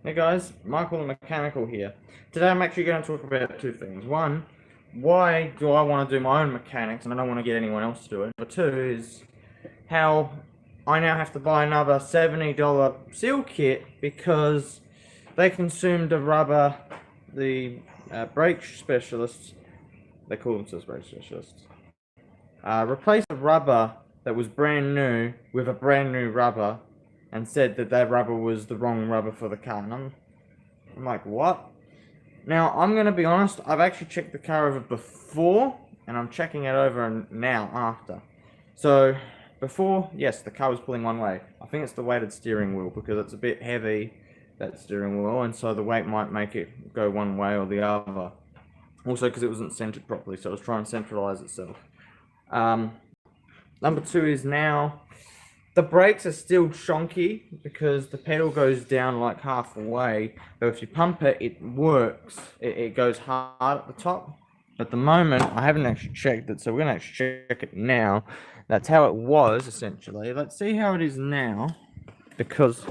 Hey guys, Michael the Mechanical here. Today I'm actually going to talk about two things. One, why do I want to do my own mechanics and I don't want to get anyone else to do it? Number two is how I now have to buy another $70 seal kit because they consumed the rubber, the brake specialists, they call themselves brake specialists, replaced the rubber that was brand new with a brand new rubber and said that that rubber was the wrong rubber for the car. And I'm like, what? Now, I'm going to be honest, I've actually checked the car over before, and I'm checking it over now after. So, before, yes, the car was pulling one way. I think it's the weighted steering wheel, because it's a bit heavy, that steering wheel, and so the weight might make it go one way or the other. Also, because it wasn't centered properly, so it was trying to centralize itself. Number two is now the brakes are still chonky because the pedal goes down like halfway, but if you pump it, it works. It goes hard at the top. At the moment, I haven't actually checked it, so we're going to actually check it now. That's how it was, essentially. Let's see how it is now, because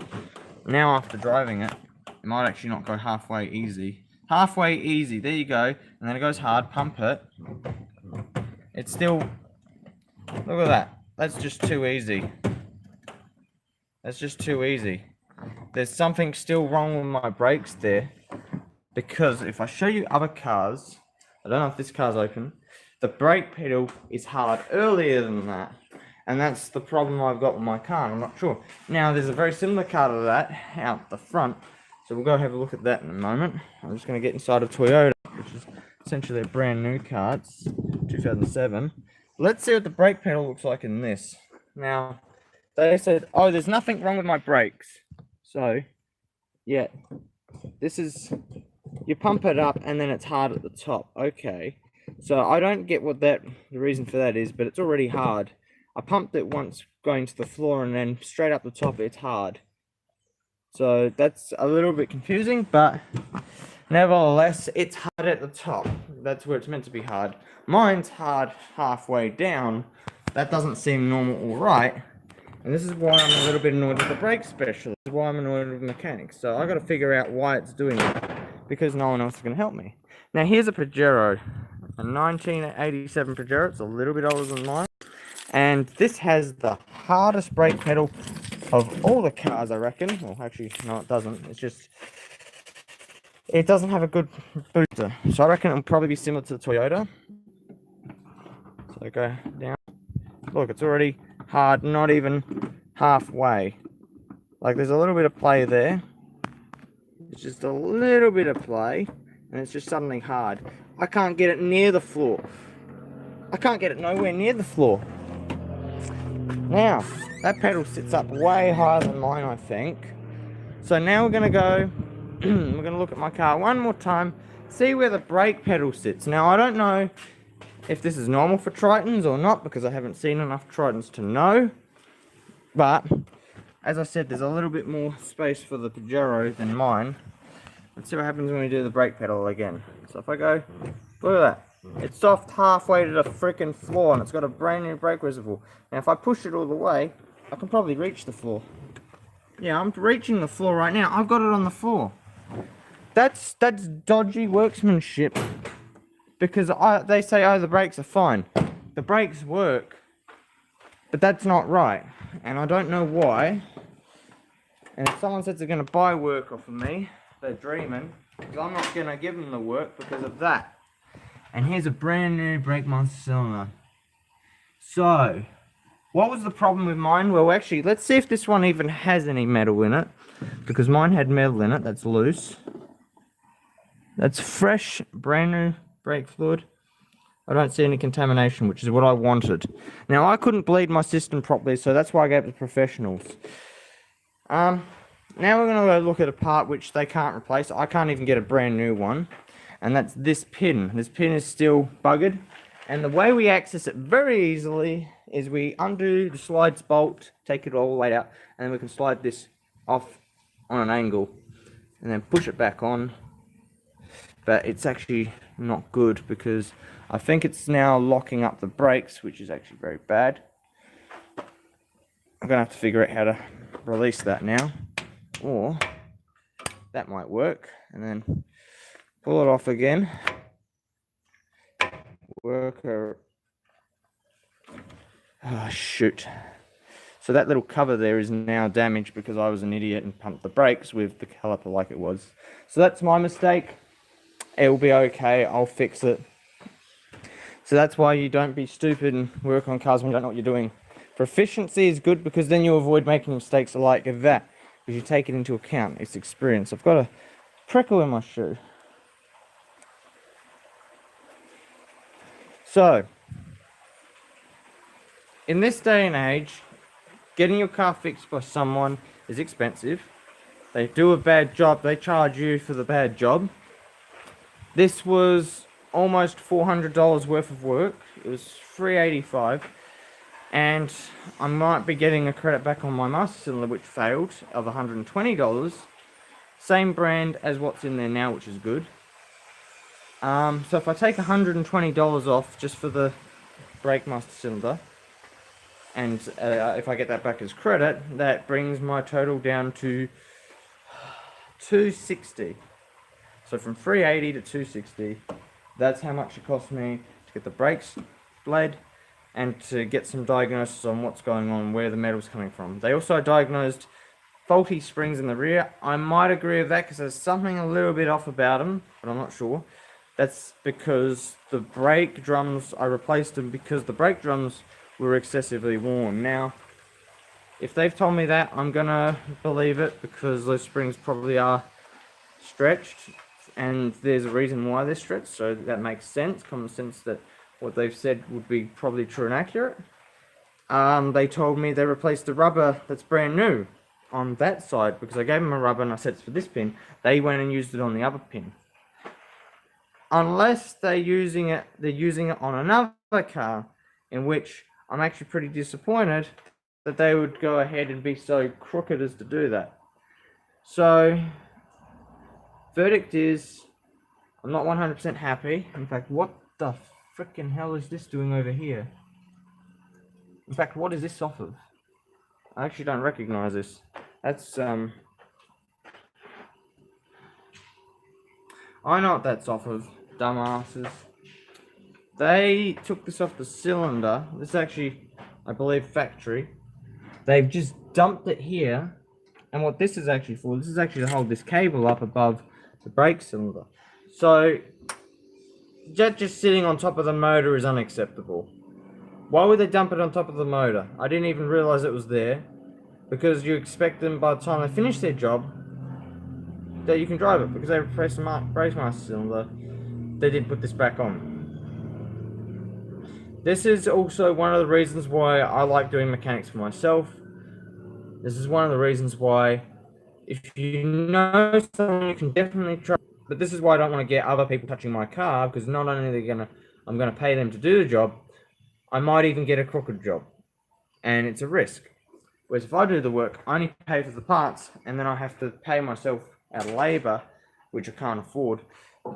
now after driving it, it might actually not go halfway easy. Halfway easy, there you go, and then it goes hard, pump it. It's still, look at that, that's just too easy. That's just too easy. There's something still wrong with my brakes there, because if I show you other cars, I don't know if this car's open, the brake pedal is hard earlier than that, and that's the problem I've got with my car. I'm not sure. Now there's a very similar car to that out the front, so we'll go have a look at that in a moment. I'm just going to get inside a Toyota, which is essentially a brand new car. It's 2007. Let's see what the brake pedal looks like in this. Now, they said, oh, there's nothing wrong with my brakes. So, yeah, this is, you pump it up and then it's hard at the top. Okay, so I don't get what the reason for that is, but it's already hard. I pumped it once going to the floor and then straight up the top, it's hard. So that's a little bit confusing, but nevertheless, it's hard at the top. That's where it's meant to be hard. Mine's hard halfway down. That doesn't seem normal or right. And this is why I'm a little bit annoyed with the brake specialist. This is why I'm annoyed with mechanics. So I got to figure out why it's doing it, because no one else is going to help me. Now here's a Pajero, a 1987 Pajero. It's a little bit older than mine, and this has the hardest brake pedal of all the cars, I reckon. Well, actually, no, it doesn't. It's just, it doesn't have a good booster. So I reckon it'll probably be similar to the Toyota. So go down. Look, it's already hard, not even halfway. Like, there's a little bit of play there. It's just a little bit of play, and it's just suddenly hard. I can't get it near the floor. I can't get it nowhere near the floor. Now, that pedal sits up way higher than mine, I think. So now we're going to go, we're going to look at my car one more time, see where the brake pedal sits. Now, I don't know if this is normal for Tritons or not, because I haven't seen enough Tritons to know. But, as I said, there's a little bit more space for the Pajero than mine. Let's see what happens when we do the brake pedal again. So if I go, look at that. It's soft halfway to the freaking floor, and it's got a brand new brake reservoir. Now, if I push it all the way, I can probably reach the floor. Yeah, I'm reaching the floor right now. I've got it on the floor. That's dodgy workmanship. Because they say, oh, the brakes are fine. The brakes work, but that's not right. And I don't know why. And if someone says they're going to buy work off of me, they're dreaming. Because I'm not going to give them the work because of that. And here's a brand new brake master cylinder. So, what was the problem with mine? Well, actually, let's see if this one even has any metal in it. Because mine had metal in it. That's loose. That's fresh, brand new brake fluid. I don't see any contamination, which is what I wanted. Now, I couldn't bleed my system properly, so that's why I gave it to professionals. Now we're going to go look at a part which they can't replace. I can't even get a brand new one. And that's this pin. This pin is still buggered. And the way we access it very easily is we undo the slides bolt, take it all the way out, and then we can slide this off on an angle. And then push it back on. But it's actually not good because I think it's now locking up the brakes, which is actually very bad. I'm going to have to figure out how to release that now. Or That might work. And then pull it off again. Oh, shoot. So that little cover there is now damaged because I was an idiot and pumped the brakes with the caliper like it was. So that's my mistake. It'll be okay. I'll fix it. So that's why you don't be stupid and work on cars when you don't know what you're doing. Proficiency is good because then you avoid making mistakes like that. Because you take it into account. It's experience. I've got a prickle in my shoe. So, in this day and age, getting your car fixed by someone is expensive. They do a bad job. They charge you for the bad job. This was almost $400 worth of work. It was $385, and I might be getting a credit back on my master cylinder, which failed, of $120. Same brand as what's in there now, which is good. So if I take $120 off just for the brake master cylinder, and if I get that back as credit, that brings my total down to $260. So from $380 to $260, that's how much it cost me to get the brakes bled and to get some diagnosis on what's going on, where the metal's coming from. They also diagnosed faulty springs in the rear. I might agree with that because there's something a little bit off about them, but I'm not sure. That's because the brake drums, I replaced them because the brake drums were excessively worn. Now, if they've told me that, I'm gonna believe it because those springs probably are stretched, and there's a reason why they're stretched, so that makes sense, common sense, that what they've said would be probably true and accurate. They told me they replaced the rubber that's brand new on that side because I gave them a rubber and I said it's for this pin. They went and used it on the other pin. Unless they're using it on another car, in which I'm actually pretty disappointed that they would go ahead and be so crooked as to do that. So, verdict is, I'm not 100% happy. In fact, what the frickin' hell is this doing over here? In fact, what is this off of? I actually don't recognize this. That's, I know what that's off of, dumbasses. They took this off the cylinder. This is actually, I believe, factory. They've just dumped it here. And what this is actually for, this is actually to hold this cable up above the brake cylinder. So, that just sitting on top of the motor is unacceptable. Why would they dump it on top of the motor? I didn't even realize it was there. Because you expect them, by the time they finish their job, that you can drive it. Because they replaced the brake master cylinder, they did put this back on. This is also one of the reasons why I like doing mechanics for myself. This is one of the reasons why, if you know someone, you can definitely try. But this is why I don't want to get other people touching my car, because not only I'm gonna pay them to do the job, I might even get a crooked job, and it's a risk. Whereas if I do the work, I only pay for the parts, and then I have to pay myself out of labour, which I can't afford.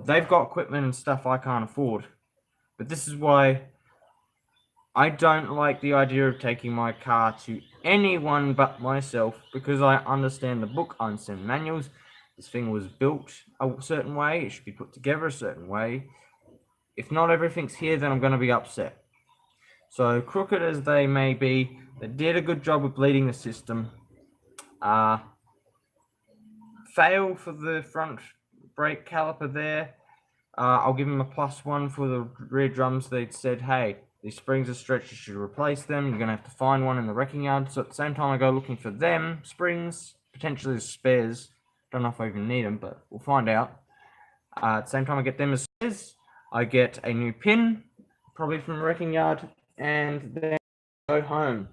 They've got equipment and stuff I can't afford. But this is why I don't like the idea of taking my car to anyone but myself, because I understand the book, I understand manuals. This thing was built a certain way, it should be put together a certain way. If not everything's here, then I'm going to be upset. So crooked as they may be, they did a good job with bleeding the system. Failed for the front brake caliper there. I'll give them a +1 for the rear drums. They'd said, hey, these springs are stretched, you should replace them. You're going to have to find one in the wrecking yard. So at the same time, I go looking for them springs, potentially as spares. Don't know if I even need them, but we'll find out. At the same time, I get them as spares. I get a new pin, probably from the wrecking yard, and then go home.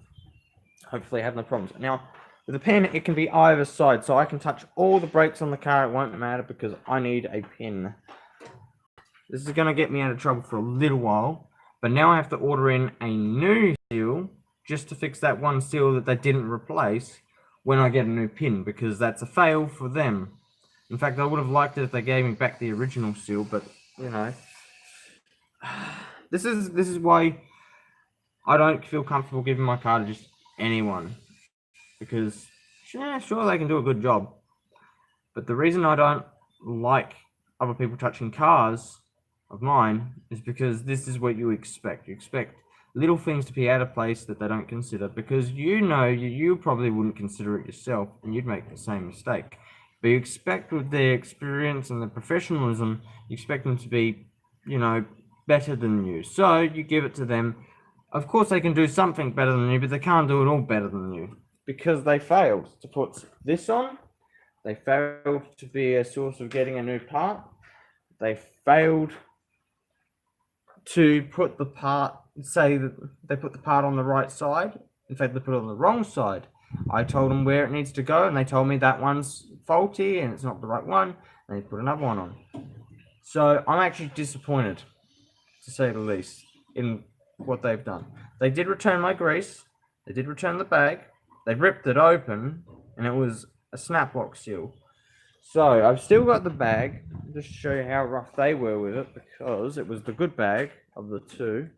Hopefully I have no problems. Now, with the pin, it can be either side, so I can touch all the brakes on the car. It won't matter because I need a pin. This is going to get me out of trouble for a little while, but now I have to order in a new seal just to fix that one seal that they didn't replace when I get a new pin, because that's a fail for them. In fact, I would have liked it if they gave me back the original seal, but, you know. This is why I don't feel comfortable giving my car to just anyone. Because, yeah, sure, they can do a good job. But the reason I don't like other people touching cars of mine is because this is what you expect. You expect little things to be out of place that they don't consider, because you probably wouldn't consider it yourself and you'd make the same mistake. But you expect, with their experience and their professionalism, you expect them to be, better than you. So you give it to them. Of course, they can do something better than you, but they can't do it all better than you because they failed to put this on. They failed to be a source of getting a new part. They failed to put the part, say that they put the part on the right side. In fact, they put it on the wrong side. I told them where it needs to go, and they told me that one's faulty and it's not the right one, and they put another one on. So I'm actually disappointed, to say the least, in what they've done. They did return my grease. They did return the bag. They ripped it open, and it was a snap lock seal. So I've still got the bag, just to show you how rough they were with it, because it was the good bag of the two.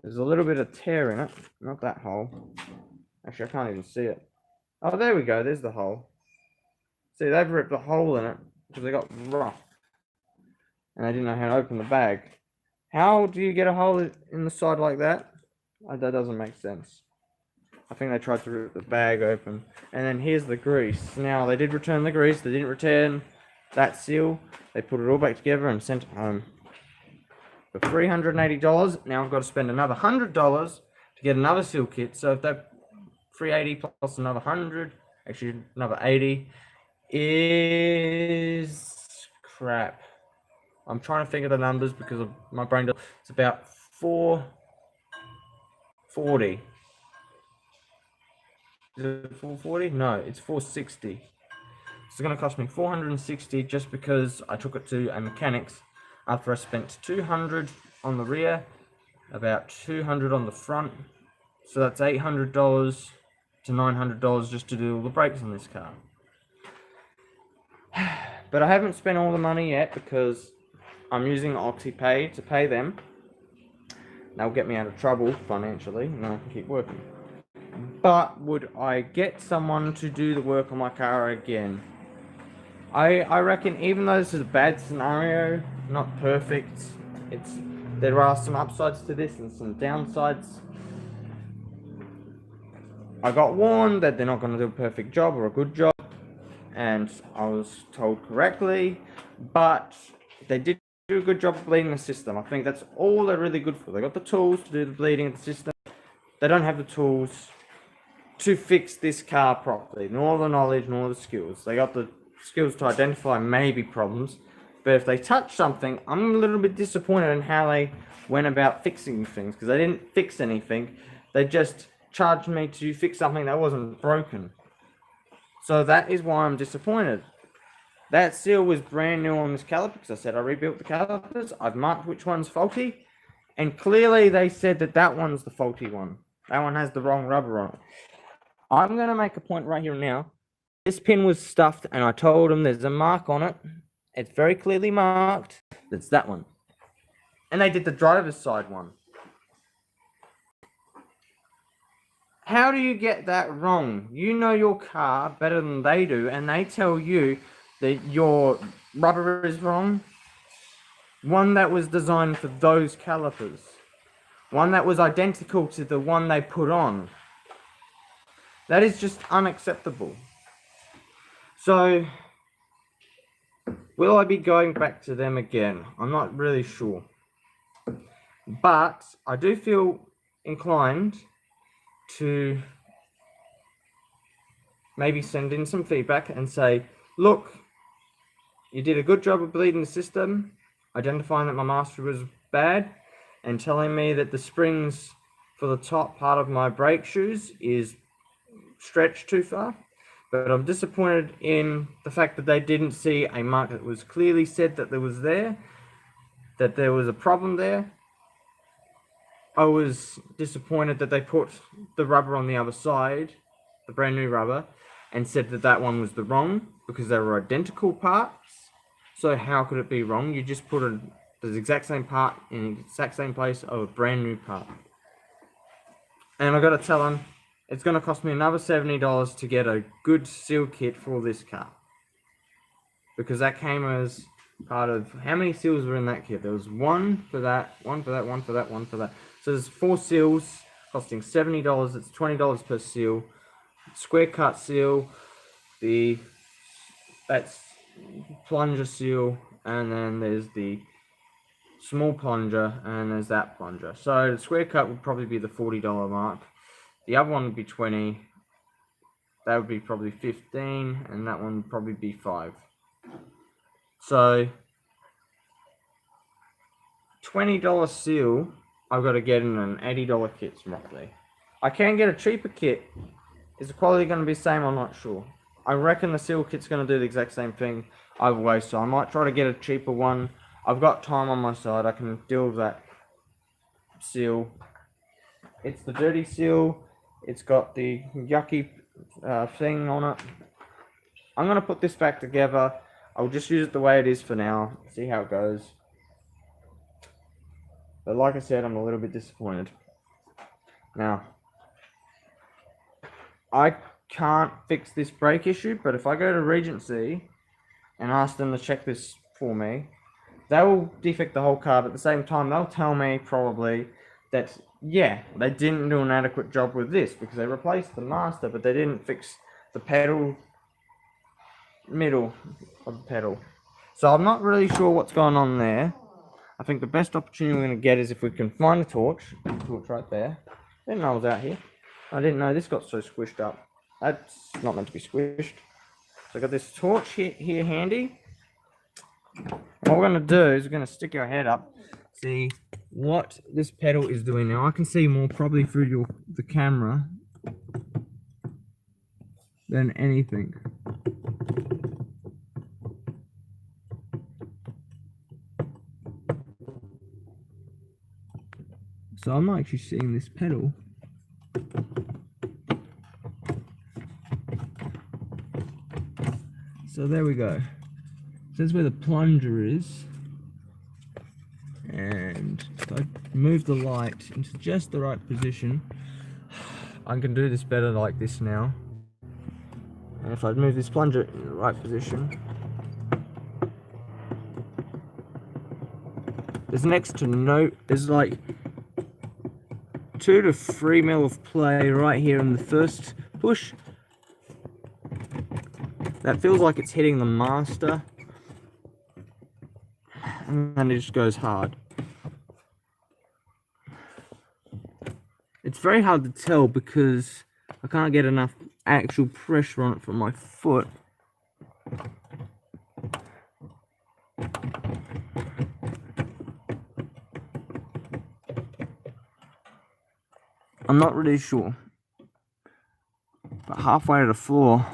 There's a little bit of tear in it, not that hole. Actually, I can't even see it. Oh, there we go, there's the hole. See, they've ripped a hole in it because they got rough. And they didn't know how to open the bag. How do you get a hole in the side like that? That doesn't make sense. I think they tried to rip the bag open. And then here's the grease. Now, they did return the grease. They didn't return that seal. They put it all back together and sent it home for $380. Now I've got to spend another $100 to get another seal kit. So if that $380 plus another 100, actually another 80, is crap. I'm trying to figure the numbers because of my brain. It's about 440. Is it 440? No, it's 460. It's going to cost me 460 just because I took it to a mechanics after I spent 200 on the rear, about 200 on the front. So that's $800 to $900 just to do all the brakes on this car. But I haven't spent all the money yet because I'm using OxyPay to pay them. That'll get me out of trouble financially, and then I can keep working. But would I get someone to do the work on my car again? I reckon, even though this is a bad scenario, not perfect, there are some upsides to this and some downsides. I got warned that they're not going to do a perfect job or a good job, and I was told correctly, but they did do a good job of bleeding the system. I think that's all they're really good for. They got the tools to do the bleeding of the system. They don't have the tools to fix this car properly, nor the knowledge, nor the skills. They got the skills to identify maybe problems, but if they touch something, I'm a little bit disappointed in how they went about fixing things, because they didn't fix anything. They just charged me to fix something that wasn't broken. So that is why I'm disappointed. That seal was brand new on this caliper, because I said I rebuilt the calipers. I've marked which one's faulty, and clearly they said that that one's the faulty one. That one has the wrong rubber on it. I'm going to make a point right here and now. This pin was stuffed, and I told them there's a mark on it. It's very clearly marked. It's that one. And they did the driver's side one. How do you get that wrong? You know your car better than they do, and they tell you that your rubber is wrong. One that was designed for those calipers. One that was identical to the one they put on. That is just unacceptable. So, will I be going back to them again? I'm not really sure. But I do feel inclined to maybe send in some feedback and say, look, you did a good job of bleeding the system, identifying that my master was bad, and telling me that the springs for the top part of my brake shoes is stretched too far. But I'm disappointed in the fact that they didn't see a mark that was clearly said that there was there, that there was a problem there. I was disappointed that they put the rubber on the other side, the brand new rubber, and said that that one was the wrong, because they were identical parts. So how could it be wrong? You just put the exact same part in the exact same place of a brand new part. And I got to tell them, it's going to cost me another $70 to get a good seal kit for this car. because that came as part of, how many seals were in that kit? There was one for that, one for that, one for that, one for that. So there's 4 seals costing $70. It's $20 per seal. Square cut seal, that's plunger seal, and then there's the small plunger, and there's that plunger. So the square cut would probably be the $40 mark. The other one would be 20. That would be probably 15, and that one would probably be 5. So $20 seal, I've got to get in an $80 kit roughly. I can get a cheaper kit. Is the quality going to be the same? I'm not sure. I reckon the seal kit's going to do the exact same thing either way, so I might try to get a cheaper one. I've got time on my side. I can deal with that seal. It's the dirty seal. It's got the yucky thing on it. I'm going to put this back together. I'll just use it the way it is for now. See how it goes. But like I said, I'm a little bit disappointed. Now, I can't fix this brake issue, but if I go to Regency and ask them to check this for me, they will defect the whole car, but at the same time, they'll tell me probably that, yeah, they didn't do an adequate job with this because they replaced the master, but they didn't fix the pedal, middle of the pedal. So I'm not really sure what's going on there. I think the best opportunity we're going to get is if we can find a torch right there. I didn't know I was out here. I didn't know this got so squished up. That's not meant to be squished. So I got this torch here handy. What we're going to do is we're going to stick our head up, see what this pedal is doing. Now I can see more probably through the camera than anything. So I'm not actually seeing this pedal. So there we go. So that's where the plunger is. And if I move the light into just the right position, I can do this better like this now. And if I move this plunger in the right position, there's next to no, there's like 2 to 3 mil of play right here in the first push. That feels like it's hitting the master, and then it just goes hard. It's very hard to tell because I can't get enough actual pressure on it from my foot. I'm not really sure, but halfway to the floor,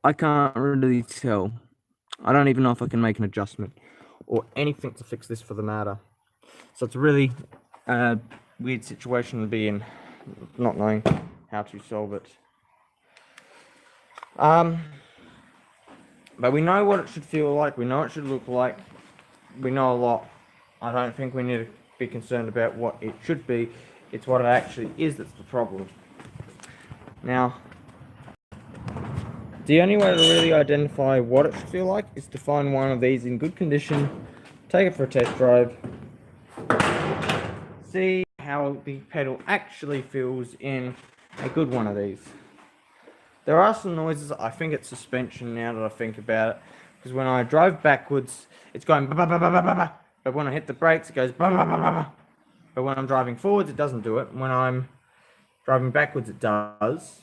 I can't really tell. I don't even know if I can make an adjustment or anything to fix this for the matter. So it's a really weird situation to be in, not knowing how to solve it. But we know what it should feel like, we know what it should look like, we know a lot. I don't think we need to be concerned about what it should be, it's what it actually is that's the problem. Now, the only way to really identify what it should feel like is to find one of these in good condition, take it for a test drive, see how the pedal actually feels in a good one of these. There are some noises. I think it's suspension now that I think about it, because when I drive backwards it's going ba ba ba ba ba ba, but when I hit the brakes it goes ba ba ba ba ba. But when I'm driving forwards it doesn't do it. When I'm driving backwards it does.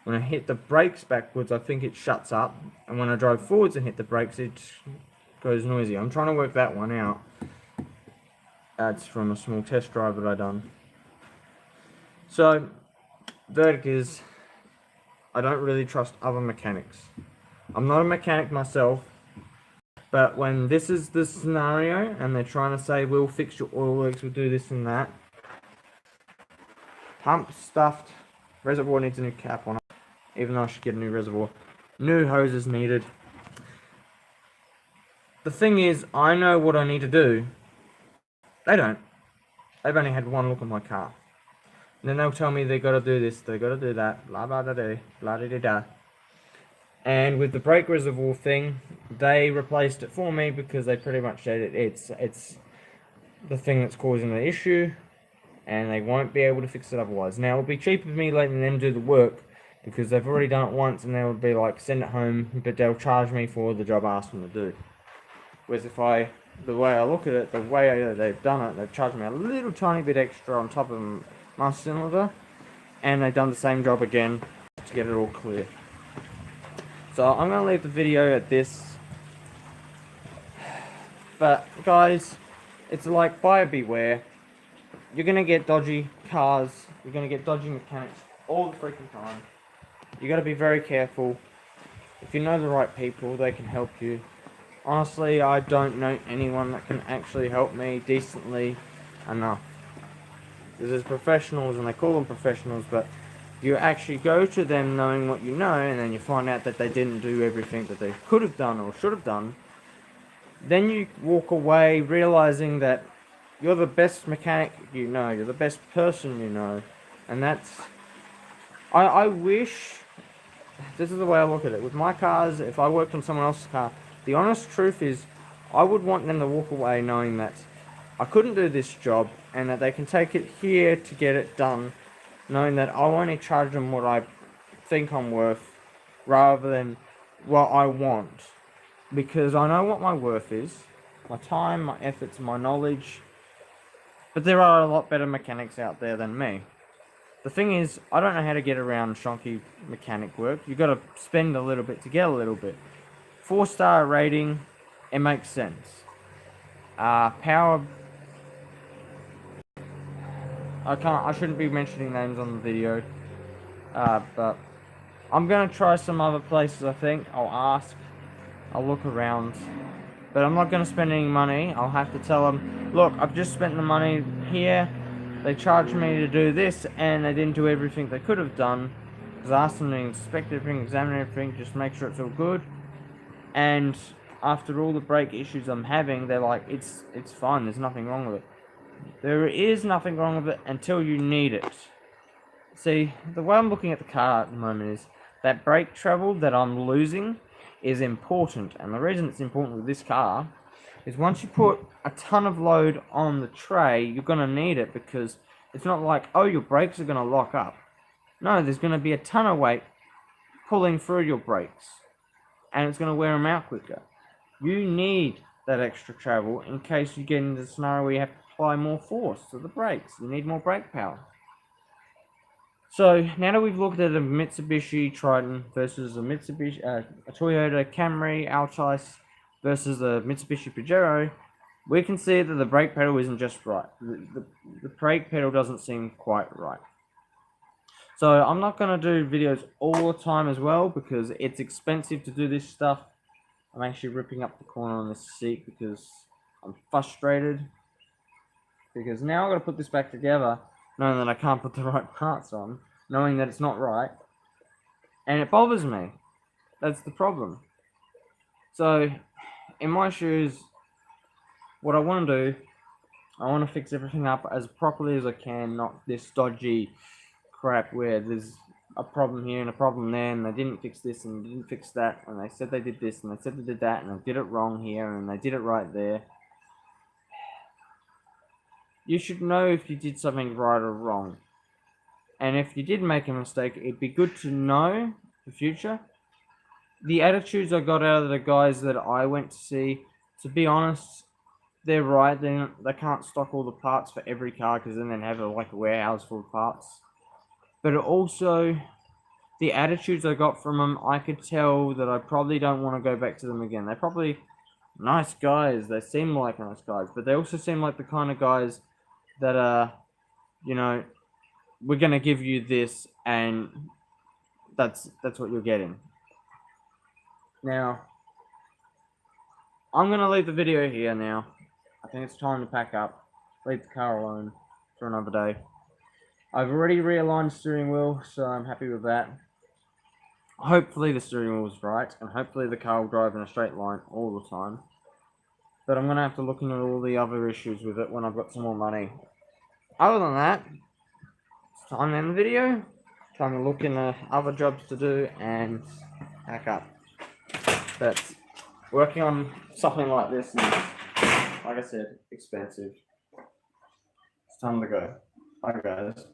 When I hit the brakes backwards I think it shuts up, and when I drive forwards and hit the brakes it goes noisy. I'm trying to work that one out. That's from a small test drive that I done. So, verdict is, I don't really trust other mechanics. I'm not a mechanic myself, but when this is the scenario and they're trying to say we'll fix your oil leaks, we'll do this and that, pump stuffed, reservoir needs a new cap on it, even though I should get a new reservoir, new hoses needed. The thing is, I know what I need to do. They don't. They've only had one look at my car. And then they'll tell me they got to do this, they got to do that, blah blah blah blah blah blah blah. And with the brake reservoir thing, they replaced it for me because they pretty much said it's the thing that's causing the issue, and they won't be able to fix it otherwise. Now, it'll be cheaper for me letting them do the work because they've already done it once, and they'll be like, send it home, but they'll charge me for the job I asked them to do. Whereas the way I look at it, the way they've done it, they've charged me a little tiny bit extra on top of my cylinder, and they've done the same job again to get it all clear. So I'm going to leave the video at this. But guys, it's like buyer beware. You're going to get dodgy cars, you're going to get dodgy mechanics all the freaking time. You got to be very careful. If you know the right people, they can help you. Honestly, I don't know anyone that can actually help me decently enough. There's professionals, and they call them professionals, but you actually go to them knowing what you know, and then you find out that they didn't do everything that they could have done or should have done. Then you walk away realizing that you're the best mechanic you know, you're the best person you know, and that's... I wish... This is the way I look at it. With my cars, if I worked on someone else's car, the honest truth is, I would want them to walk away knowing that I couldn't do this job, and that they can take it here to get it done, knowing that I'll only charge them what I think I'm worth, rather than what I want. Because I know what my worth is, my time, my efforts, my knowledge, but there are a lot better mechanics out there than me. The thing is, I don't know how to get around shonky mechanic work. You've got to spend a little bit to get a little bit. 4-star rating, it makes sense. Power... I shouldn't be mentioning names on the video. But I'm going to try some other places, I think. I'll ask. I'll look around. But I'm not going to spend any money. I'll have to tell them, look, I've just spent the money here. They charged me to do this, and they didn't do everything they could have done. Because I asked them to inspect everything, examine everything, just make sure it's all good. And after all the brake issues I'm having, they're like, it's fine, there's nothing wrong with it. There is nothing wrong with it until you need it. See, the way I'm looking at the car at the moment is that brake travel that I'm losing is important. And the reason it's important with this car is once you put a ton of load on the tray, you're going to need it, because it's not like, oh, your brakes are going to lock up. No, there's going to be a ton of weight pulling through your brakes, and it's going to wear them out quicker. You need that extra travel in case you get into the scenario where you have to apply more force to the brakes. You need more brake power. So now that we've looked at a Mitsubishi Triton versus a Toyota Camry Altis versus a Mitsubishi Pajero, we can see that the brake pedal isn't just right. The brake pedal doesn't seem quite right. So I'm not going to do videos all the time as well, because it's expensive to do this stuff. I'm actually ripping up the corner on this seat because I'm frustrated. Because now I've got to put this back together, knowing that I can't put the right parts on, knowing that it's not right. And it bothers me. That's the problem. So, in my shoes, what I want to do, I want to fix everything up as properly as I can, not this dodgy crap where there's a problem here and a problem there, and they didn't fix this and they didn't fix that, and they said they did this and they said they did that, and they did it wrong here and they did it right there. You should know if you did something right or wrong. And if you did make a mistake, it'd be good to know for future. The attitudes I got out of the guys that I went to see, to be honest, they're right. They can't stock all the parts for every car, because then they'd have a warehouse full of parts. But also, the attitudes I got from them, I could tell that I probably don't want to go back to them again. They're probably nice guys. They seem like nice guys. But they also seem like the kind of guys that are, you know, we're going to give you this, and that's what you're getting. Now, I'm going to leave the video here now. I think it's time to pack up, leave the car alone for another day. I've already realigned the steering wheel, so I'm happy with that. Hopefully the steering wheel is right, and hopefully the car will drive in a straight line all the time. But I'm going to have to look into all the other issues with it when I've got some more money. Other than that, it's time to end the video. Time to look into other jobs to do and pack up. that's working on something like this is, like I said, expensive. It's time to go. Bye guys.